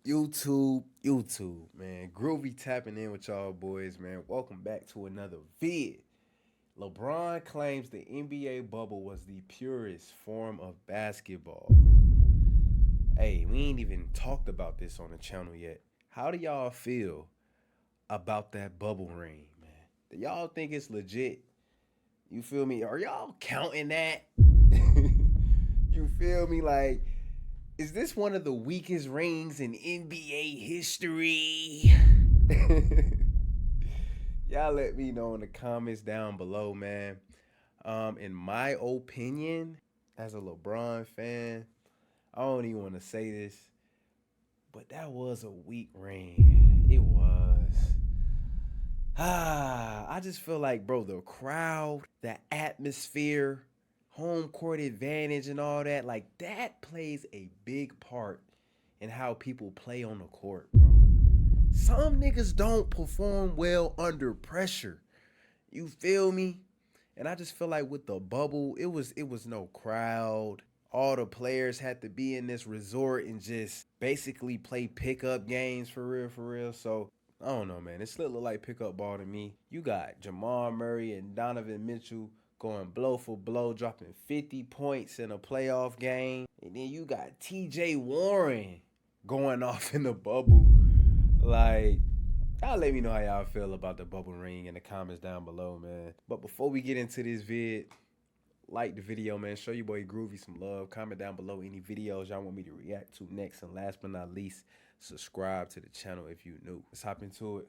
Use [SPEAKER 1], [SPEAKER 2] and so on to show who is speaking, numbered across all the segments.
[SPEAKER 1] YouTube, man. Groovy tapping in with y'all boys, man. Welcome back to another vid. LeBron claims the NBA bubble was the purest form of basketball. Hey, we ain't even talked about this on the channel yet. How do y'all feel about that bubble ring, man? Do y'all think it's legit? You feel me? Are y'all counting that? You feel me? Like, is this one of the weakest rings in NBA history? Y'all let me know in the comments down below, man. In my opinion, as a LeBron fan, I don't even want to say this, but that was a weak ring. It was. I just feel like, bro, the crowd, the atmosphere, home court advantage and all that, like that plays a big part in how people play on the court, bro. Some niggas don't perform well under pressure. You feel me? And I just feel like with the bubble, it was no crowd. All the players had to be in this resort and just basically play pickup games for real. So I don't know, man. It still look like pickup ball to me. You got Jamal Murray and Donovan Mitchell going blow for blow, dropping 50 points in a playoff game. And then you got TJ Warren going off in the bubble. Like, y'all let me know how y'all feel about the bubble ring in the comments down below, man. But before we get into this vid, like the video, man. Show your boy Groovy some love. Comment down below any videos y'all want me to react to next. And last but not least, subscribe to the channel if you're new. Let's hop into it.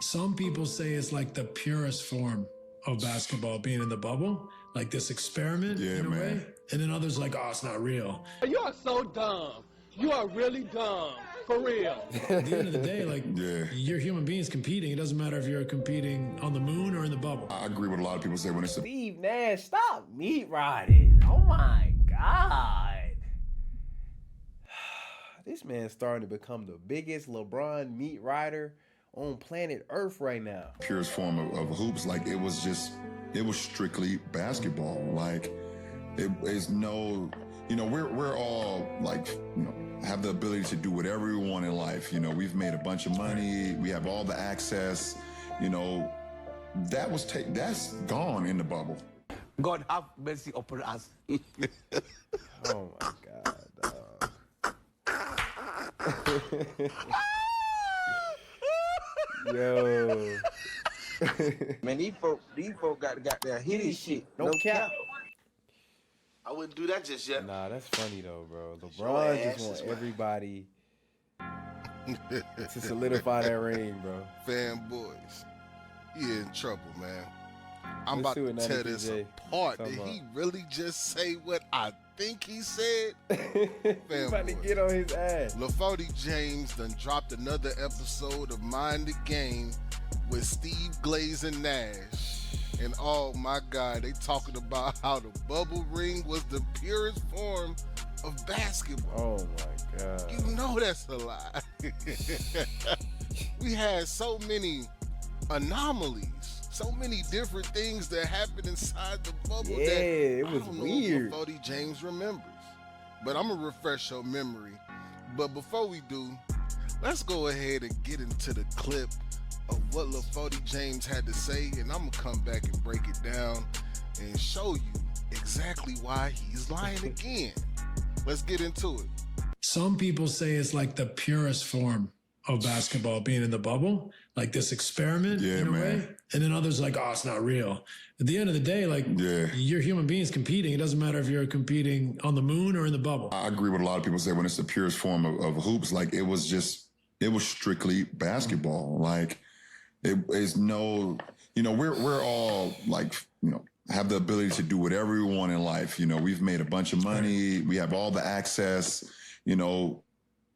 [SPEAKER 2] Some people say it's like the purest form of basketball being in the bubble, like this experiment in a way. And then others like, oh, it's not real.
[SPEAKER 3] You are so dumb. You are really dumb. For real.
[SPEAKER 2] At the end of the day, like, you're human beings competing. It doesn't matter if you're competing on the moon or in the bubble.
[SPEAKER 4] I agree with a lot of people say when it's a...
[SPEAKER 1] Steve Nash, stop meat riding. Oh my God. This man's starting to become the biggest LeBron meat rider on planet Earth right now.
[SPEAKER 4] Purest form of hoops, like it was strictly basketball. Like it is no, we're all like, have the ability to do whatever we want in life. We've made a bunch of money. We have all the access, that's gone in the bubble.
[SPEAKER 3] God have mercy upon us.
[SPEAKER 1] Oh my God, Yo.
[SPEAKER 5] Man, these folk got their hitty shit.
[SPEAKER 1] No cap.
[SPEAKER 5] I wouldn't do that just yet.
[SPEAKER 1] Nah, that's funny though, bro. LeBron just want everybody to solidify that ring, bro.
[SPEAKER 6] Fanboys, he in trouble, man. I'm
[SPEAKER 1] Let's
[SPEAKER 6] about to tear this apart. Did he really just say what I think he said?
[SPEAKER 1] He about to get on his ass.
[SPEAKER 6] LeBron James done dropped another episode of Mind the Game with Steve Glazing Nash. And oh my God, they talking about how the bubble ring was the purest form of basketball.
[SPEAKER 1] Oh my God.
[SPEAKER 6] You know that's a lie. We had so many anomalies, so many different things that happened inside the bubble that
[SPEAKER 1] it was weird.
[SPEAKER 6] LeBron James remembers. But I'm gonna refresh your memory. But before we do, let's go ahead and get into the clip of what LeBron James had to say, and I'm gonna come back and break it down and show you exactly why he's lying again. Let's get into it.
[SPEAKER 2] Some people say it's like the purest form of basketball being in the bubble, like this experiment in a way. And then others like, oh, it's not real. At the end of the day, like, you're human beings competing. It doesn't matter if you're competing on the moon or in the bubble.
[SPEAKER 4] I agree with a lot of people say when it's the purest form of hoops, like it was strictly basketball. Like it is no, we're all like, have the ability to do whatever we want in life. We've made a bunch of money. We have all the access,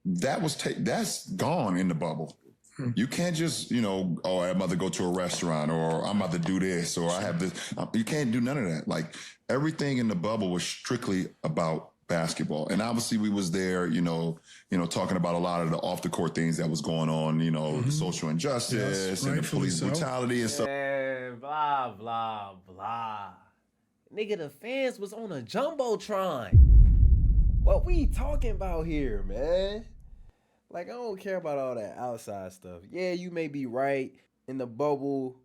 [SPEAKER 4] that's gone in the bubble. You can't just, oh, I'm about to go to a restaurant or I'm about to do this or I have this. You can't do none of that. Like everything in the bubble was strictly about basketball. And obviously we was there, talking about a lot of the off the court things that was going on, the social injustice and the police brutality and stuff.
[SPEAKER 1] And blah, blah, blah. Nigga, the fans was on a Jumbotron. What we talking about here, man? Like, I don't care about all that outside stuff. Yeah, you may be right. In the bubble,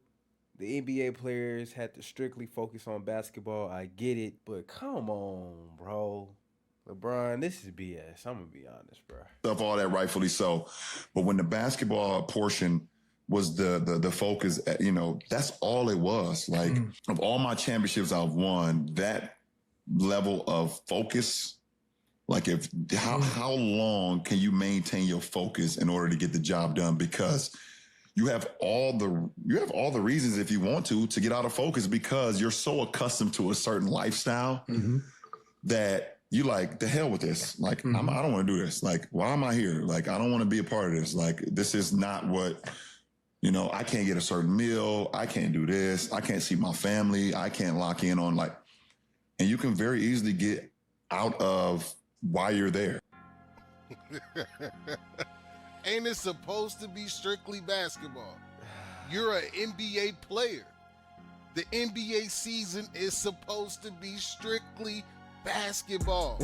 [SPEAKER 1] the NBA players had to strictly focus on basketball. I get it. But come on, bro. LeBron, this is BS. I'm going to be honest, bro.
[SPEAKER 4] Stuff, all that, rightfully so. But when the basketball portion was the focus, you know, that's all it was. Like, of all my championships I've won, that level of focus, like how long can you maintain your focus in order to get the job done? Because you have all the reasons, if you want to get out of focus, because you're so accustomed to a certain lifestyle that you like, the hell with this. Like, I don't want to do this. Like, why am I here? Like, I don't want to be a part of this. Like, this is not what, you know, I can't get a certain meal. I can't do this. I can't see my family. I can't lock in on, like, and you can very easily get out of why you're there.
[SPEAKER 6] Ain't it supposed to be strictly basketball? You're an NBA player. The NBA season is supposed to be strictly basketball.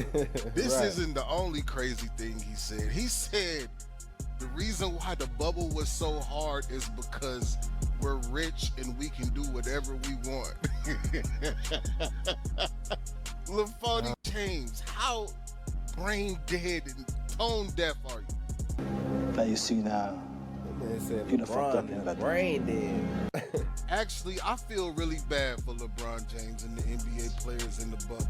[SPEAKER 6] This isn't the only crazy thing he said. He said the reason why the bubble was so hard is because we're rich and we can do whatever we want. LeBron James, how brain dead and tone deaf are you?
[SPEAKER 7] But you see now,
[SPEAKER 1] you done fucked up in that brain dead.
[SPEAKER 6] Actually, I feel really bad for LeBron James and the NBA players in the bubble.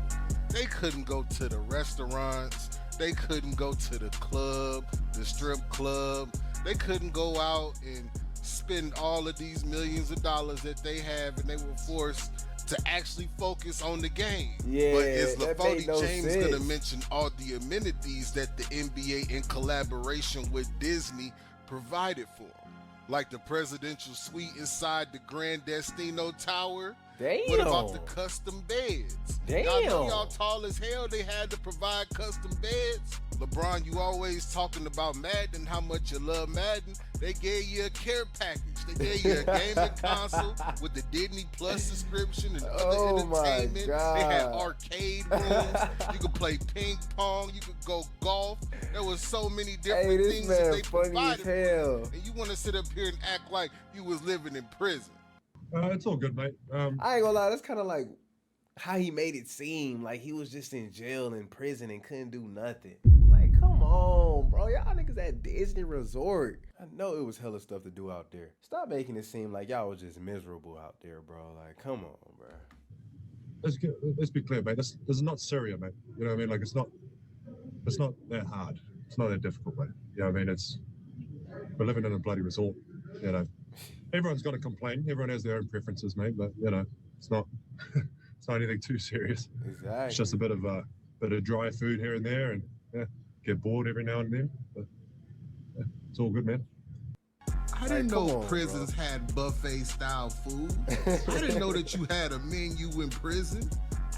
[SPEAKER 6] They couldn't go to the restaurants. They couldn't go to the club, the strip club. They couldn't go out and spend all of these millions of dollars that they have, and they were forced to actually focus on the game.
[SPEAKER 1] Yeah,
[SPEAKER 6] but is LeBron James
[SPEAKER 1] going
[SPEAKER 6] to mention all the amenities that the NBA in collaboration with Disney provided for him? Like the presidential suite inside the Grand Destino Tower?
[SPEAKER 1] Damn.
[SPEAKER 6] What about the custom beds?
[SPEAKER 1] Damn.
[SPEAKER 6] Y'all know y'all tall as hell. They had to provide custom beds. LeBron, you always talking about Madden, how much you love Madden. They gave you a care package. They gave you a gaming console with the Disney Plus subscription and other entertainment. They had arcade rooms. You could play ping pong. You could go golf. There was so many different things that they provided. And you want to sit up here and act like you was living in prison.
[SPEAKER 8] It's all good, mate.
[SPEAKER 1] I ain't gonna lie, that's kind of like how he made it seem like he was just in jail in prison and couldn't do nothing. Like, come on, bro. Y'all niggas at Disney Resort. I know it was hella stuff to do out there. Stop making it seem like y'all was just miserable out there, bro. Like, come on, bro.
[SPEAKER 8] Let's be clear, mate. This is not Syria, mate. You know what I mean? Like, it's not that hard. It's not that difficult, mate. You know what I mean? We're living in a bloody resort, you know. Everyone's got to complain. Everyone has their own preferences, mate. But you know, it's not anything too serious.
[SPEAKER 1] Exactly.
[SPEAKER 8] It's just a bit of dry food here and there, and get bored every now and then. But it's all good, man.
[SPEAKER 6] I didn't know prisons had buffet style food. I didn't know that you had a menu in prison.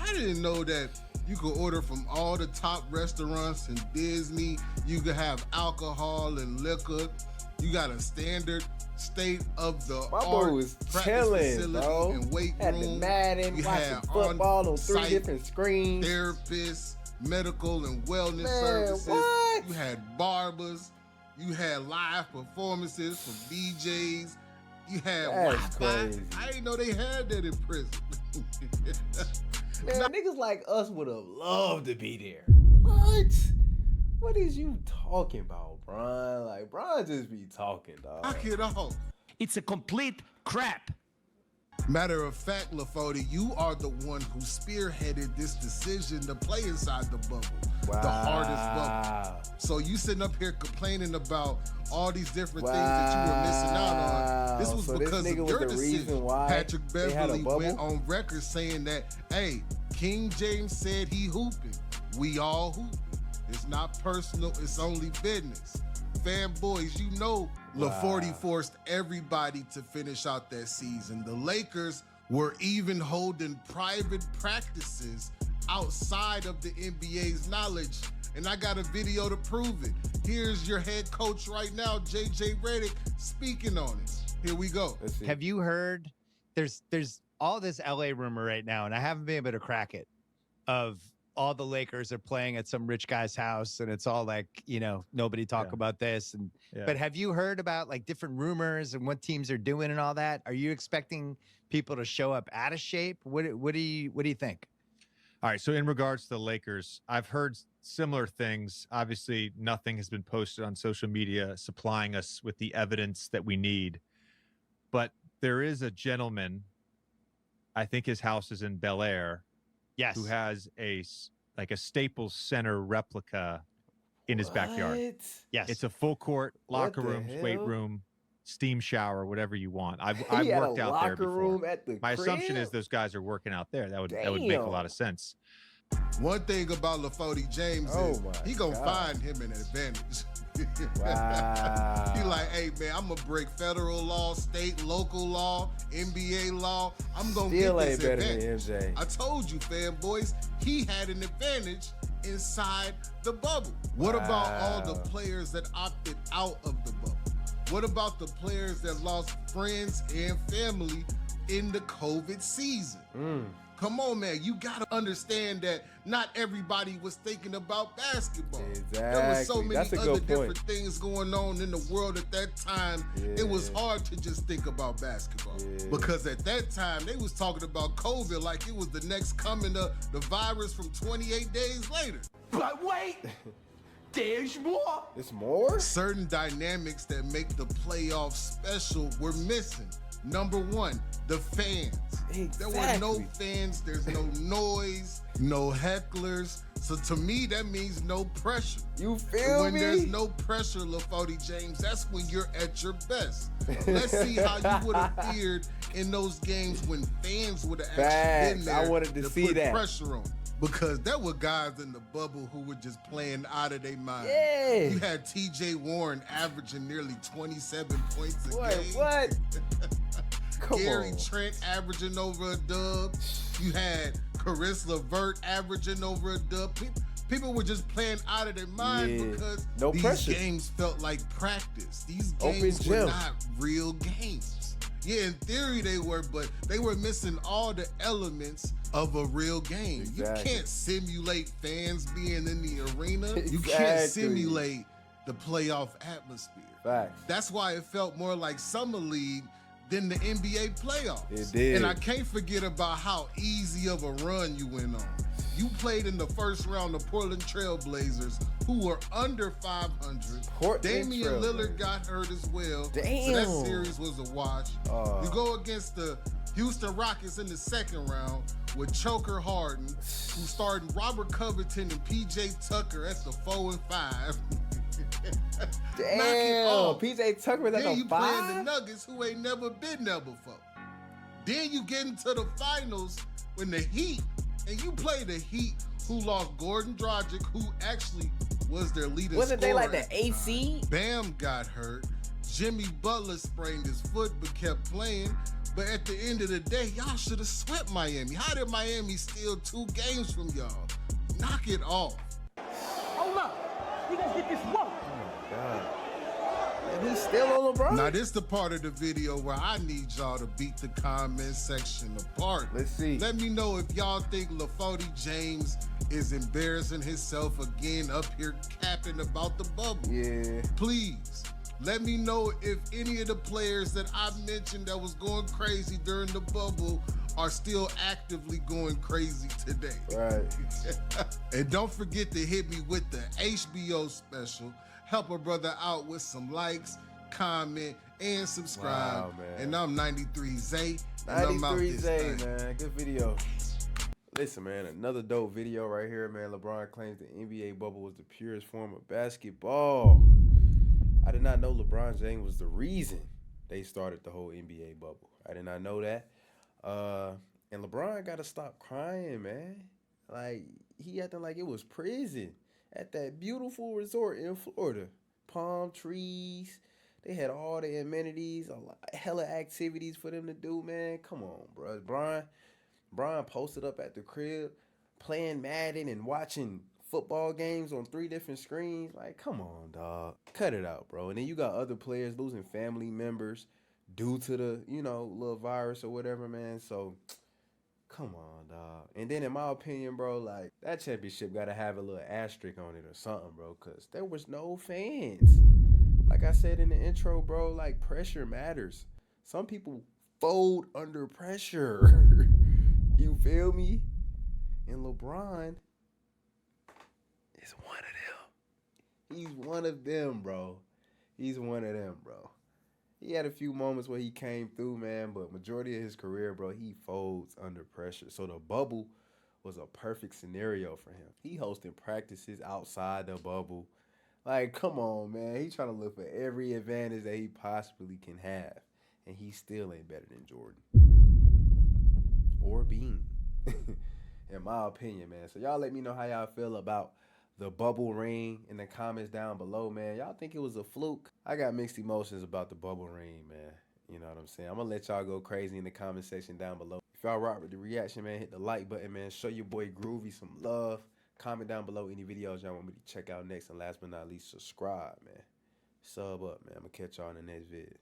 [SPEAKER 6] I didn't know that you could order from all the top restaurants in Disney. You could have alcohol and liquor. You got a standard state-of-the-art
[SPEAKER 1] was
[SPEAKER 6] practice
[SPEAKER 1] chilling,
[SPEAKER 6] facility
[SPEAKER 1] bro.
[SPEAKER 6] and weight
[SPEAKER 1] Had
[SPEAKER 6] room.
[SPEAKER 1] the Madden,
[SPEAKER 6] You
[SPEAKER 1] watching
[SPEAKER 6] had
[SPEAKER 1] football on 3
[SPEAKER 6] on-site
[SPEAKER 1] different screens.
[SPEAKER 6] Therapists, medical and wellness services.
[SPEAKER 1] What?
[SPEAKER 6] You had barbers. You had live performances from DJs. You had
[SPEAKER 1] That's
[SPEAKER 6] Wi-Fi.
[SPEAKER 1] crazy.
[SPEAKER 6] I didn't know they had that in prison.
[SPEAKER 1] Man, niggas like us would have loved to be there. What? What is you talking about, Bron? Like, Bron just be talking, dog.
[SPEAKER 6] Knock it off.
[SPEAKER 9] It's a complete crap.
[SPEAKER 6] Matter of fact, LaFody, you are the one who spearheaded this decision to play inside the bubble.
[SPEAKER 1] Wow.
[SPEAKER 6] The hardest bubble. So you sitting up here complaining about all these different things that you were missing out on. This was because of your decision. Patrick Beverly went on record saying that, hey, King James said he hooping. We all hooping. It's not personal, it's only business. Fanboys, you know LaForty forced everybody to finish out that season. The Lakers were even holding private practices outside of the NBA's knowledge. And I got a video to prove it. Here's your head coach right now, JJ Redick, speaking on it. Here we go.
[SPEAKER 9] Have you heard? There's all this LA rumor right now, and I haven't been able to crack it, of all the Lakers are playing at some rich guy's house, and it's all like, nobody talk about this. And but have you heard about like different rumors and what teams are doing and all that? Are you expecting people to show up out of shape? What do you think?
[SPEAKER 7] All right. So in regards to the Lakers, I've heard similar things. Obviously, nothing has been posted on social media supplying us with the evidence that we need. But there is a gentleman, I think his house is in Bel Air,
[SPEAKER 9] yes,
[SPEAKER 7] who has a Staples Center replica in his backyard.
[SPEAKER 9] Yes.
[SPEAKER 7] It's a full court, locker
[SPEAKER 1] What the
[SPEAKER 7] room, weight
[SPEAKER 1] hell?
[SPEAKER 7] room, steam shower, whatever you want. I've
[SPEAKER 1] He had
[SPEAKER 7] worked
[SPEAKER 1] a
[SPEAKER 7] out
[SPEAKER 1] locker
[SPEAKER 7] there before.
[SPEAKER 1] room at the
[SPEAKER 7] My assumption
[SPEAKER 1] crib?
[SPEAKER 7] is those guys are working out there. That would make a lot of sense.
[SPEAKER 6] One thing about LaFody James is he gonna find him an advantage.
[SPEAKER 1] Wow.
[SPEAKER 6] He like, hey man, I'm gonna break federal law, state, local law, NBA law. I'm gonna
[SPEAKER 1] Still
[SPEAKER 6] get
[SPEAKER 1] ain't
[SPEAKER 6] this
[SPEAKER 1] better than
[SPEAKER 6] advantage.
[SPEAKER 1] MJ.
[SPEAKER 6] I told you, fanboys, he had an advantage inside the bubble. What about all the players that opted out of the bubble? What about the players that lost friends and family in the COVID season? Come on, man. You got to understand that not everybody was thinking about basketball.
[SPEAKER 1] Exactly.
[SPEAKER 6] There was so many
[SPEAKER 1] That's a
[SPEAKER 6] other
[SPEAKER 1] good
[SPEAKER 6] different
[SPEAKER 1] point.
[SPEAKER 6] things going on in the world at that time. It was hard to just think about basketball. Because at that time, they was talking about COVID like it was the next coming of the virus from 28 days later.
[SPEAKER 3] But wait, there's more.
[SPEAKER 1] It's more?
[SPEAKER 6] Certain dynamics that make the playoffs special were missing. Number one, the fans. There were no fans, there's no noise, no hecklers. So to me, that means no pressure.
[SPEAKER 1] You feel
[SPEAKER 6] when
[SPEAKER 1] me?
[SPEAKER 6] there's no pressure, LaFody James, that's when you're at your best. Let's see how you would have fared in those games when fans would have actually been there
[SPEAKER 1] I wanted to see
[SPEAKER 6] put
[SPEAKER 1] that.
[SPEAKER 6] pressure on. Because there were guys in the bubble who were just playing out of their mind.
[SPEAKER 1] Yeah.
[SPEAKER 6] You had T.J. Warren averaging nearly 27 points a game.
[SPEAKER 1] What? Come
[SPEAKER 6] Gary
[SPEAKER 1] on.
[SPEAKER 6] Trent averaging over a dub. You had Caris LeVert averaging over a dub. People were just playing out of their mind because
[SPEAKER 1] No
[SPEAKER 6] these
[SPEAKER 1] pressure.
[SPEAKER 6] games felt like practice. These
[SPEAKER 1] Open
[SPEAKER 6] games were
[SPEAKER 1] gym.
[SPEAKER 6] not real games. Yeah, in theory they were, but they were missing all the elements of a real game.
[SPEAKER 1] Exactly.
[SPEAKER 6] You can't simulate fans being in the arena. You can't
[SPEAKER 1] Exactly.
[SPEAKER 6] simulate the playoff atmosphere.
[SPEAKER 1] Facts.
[SPEAKER 6] That's why it felt more like Summer League than the NBA playoffs.
[SPEAKER 1] It did.
[SPEAKER 6] And I can't forget about how easy of a run you went on. You played in the first round of Portland Trail Blazers, who were under 500.
[SPEAKER 1] Portland
[SPEAKER 6] Damian
[SPEAKER 1] Trail
[SPEAKER 6] Lillard
[SPEAKER 1] Blazers.
[SPEAKER 6] got hurt as well.
[SPEAKER 1] Damn.
[SPEAKER 6] So that series was a wash. You go against the Houston Rockets in the second round with Choker Harden, who's starting Robert Covington and PJ Tucker at the 4 and 5.
[SPEAKER 1] Damn.
[SPEAKER 6] Knock it off.
[SPEAKER 1] PJ Tucker was at
[SPEAKER 6] Then
[SPEAKER 1] the
[SPEAKER 6] you playing the
[SPEAKER 1] 5?
[SPEAKER 6] Nuggets, who ain't never been there before. Then you get into the finals when the Heat, and you play the Heat, who lost Gordon Dragic, who actually was their leading
[SPEAKER 1] Wasn't they like
[SPEAKER 6] scorer
[SPEAKER 1] the
[SPEAKER 6] at time.
[SPEAKER 1] 8th seed?
[SPEAKER 6] Bam got hurt. Jimmy Butler sprained his foot but kept playing. But at the end of the day, y'all should have swept Miami. How did Miami steal 2 games from y'all? Knock it off.
[SPEAKER 3] Hold up. We gonna get this work.
[SPEAKER 1] God. And he's still on LeBron?
[SPEAKER 6] Now, this the part of the video where I need y'all to beat the comment section apart.
[SPEAKER 1] Let's see.
[SPEAKER 6] Let me know if y'all think LaFody James is embarrassing himself again up here capping about the bubble.
[SPEAKER 1] Yeah.
[SPEAKER 6] Please, let me know if any of the players that I mentioned that was going crazy during the bubble are still actively going crazy today.
[SPEAKER 1] Right.
[SPEAKER 6] And don't forget to hit me with the HBO special. Help a brother out with some likes, comment, and subscribe.
[SPEAKER 1] Wow, man.
[SPEAKER 6] And I'm 93 Zay, and I'm out
[SPEAKER 1] 93
[SPEAKER 6] this
[SPEAKER 1] Zay,
[SPEAKER 6] thing.
[SPEAKER 1] man. Good video. Listen, man, another dope video right here, man. LeBron claims the NBA bubble was the purest form of basketball. I did not know LeBron James was the reason they started the whole NBA bubble. I did not know that. And LeBron got to stop crying, man. Like, he acting like it was prison at that beautiful resort in Florida. Palm trees. They had all the amenities, hella activities for them to do, man. Come on, bro. Brian posted up at the crib playing Madden and watching football games on 3 different screens. Like, come on, dog. Cut it out, bro. And then you got other players losing family members due to the, little virus or whatever, man. So, Come on, dog. And then in my opinion, bro, like that championship gotta have a little asterisk on it or something, bro, because there was no fans. Like I said in the intro, bro, like pressure matters. Some people fold under pressure. You feel me? And LeBron is one of them. He's one of them, bro. He's one of them, bro. He had a few moments where he came through, man, but majority of his career, bro, he folds under pressure. So the bubble was a perfect scenario for him. He hosting practices outside the bubble. Like, come on, man. He trying to look for every advantage that he possibly can have. And he still ain't better than Jordan. Or Bean. In my opinion, man. So y'all let me know how y'all feel about the bubble ring in the comments down below, man. Y'all think it was a fluke? I got mixed emotions about the bubble ring, man. You know what I'm saying? I'm going to let y'all go crazy in the comment section down below. If y'all rock with the reaction, man, hit the like button, man. Show your boy Groovy some love. Comment down below any videos y'all want me to check out next. And last but not least, subscribe, man. Sub up, man. I'm going to catch y'all in the next vid.